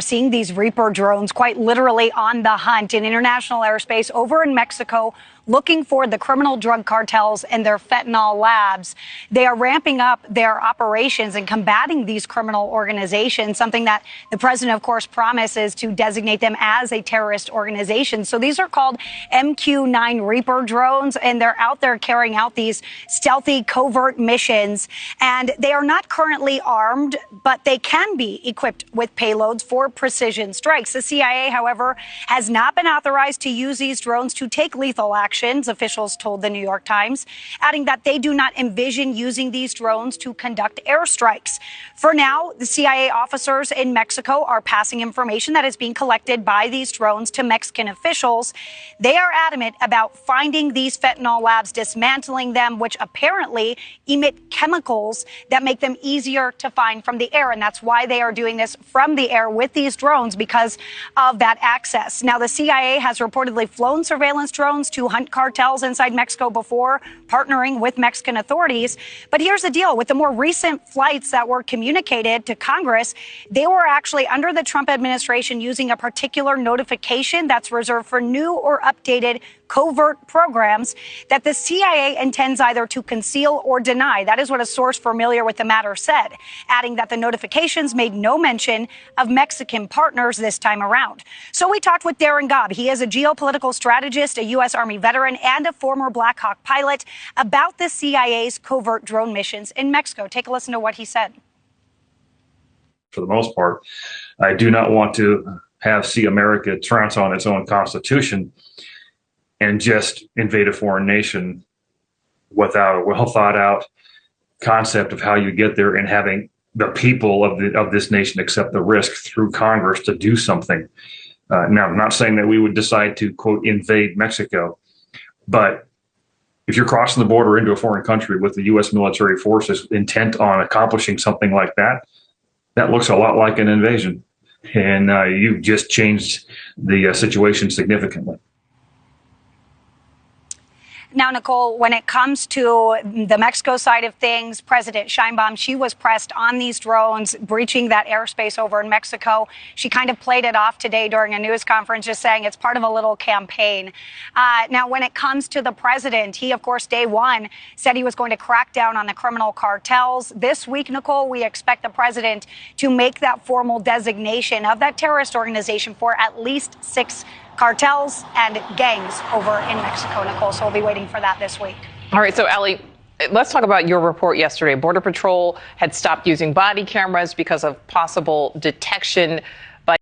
Seeing these Reaper drones quite literally on the hunt in international airspace over in Mexico, looking for the criminal drug cartels and their fentanyl labs. They are ramping up their operations and combating these criminal organizations, something that the president, of course, promises to designate them as a terrorist organization. So these are called MQ-9 Reaper drones, and they're out there carrying out these stealthy, covert missions. And they are not currently armed, but they can be equipped with payloads for precision strikes. The CIA, however, has not been authorized to use these drones to take lethal action, officials told the New York Times, adding that they do not envision using these drones to conduct airstrikes. For now, the CIA officers in Mexico are passing information that is being collected by these drones to Mexican officials. They are adamant about finding these fentanyl labs, dismantling them, which apparently emit chemicals that make them easier to find from the air. And that's why they are doing this from the air with these drones, because of that access. Now, the CIA has reportedly flown surveillance drones to hunt cartels inside Mexico before, partnering with Mexican authorities. But here's the deal. With the more recent flights that were communicated to Congress, they were actually under the Trump administration using a particular notification that's reserved for new or updated covert programs that the CIA intends either to conceal or deny. That is what a source familiar with the matter said, adding that the notifications made no mention of Mexican partners this time around. So we talked with Darren Gobb. He is a geopolitical strategist, a U.S. Army veteran, and a former Black Hawk pilot about the CIA's covert drone missions in Mexico. Take a listen to what he said. For the most part, I do not want to see America trounce on its own constitution and just invade a foreign nation without a well thought out concept of how you get there, and having the people of this nation accept the risk through Congress to do something. Now, I'm not saying that we would decide to, quote, invade Mexico, but if you're crossing the border into a foreign country with the U.S. military forces intent on accomplishing something like that, that looks a lot like an invasion. And you've just changed the situation significantly. Now, Nicole, when it comes to the Mexico side of things, President Sheinbaum, she was pressed on these drones breaching that airspace over in Mexico. She kind of played it off today during a news conference, just saying it's part of a little campaign. Now, when it comes to the president, he, of course, day one said he was going to crack down on the criminal cartels. This week, Nicole, we expect the president to make that formal designation of that terrorist organization for at least 6 cartels and gangs over in Mexico, Nicole. So we'll be waiting for that this week. All right. So, Allie, let's talk about your report yesterday. Border Patrol had stopped using body cameras because of possible detection.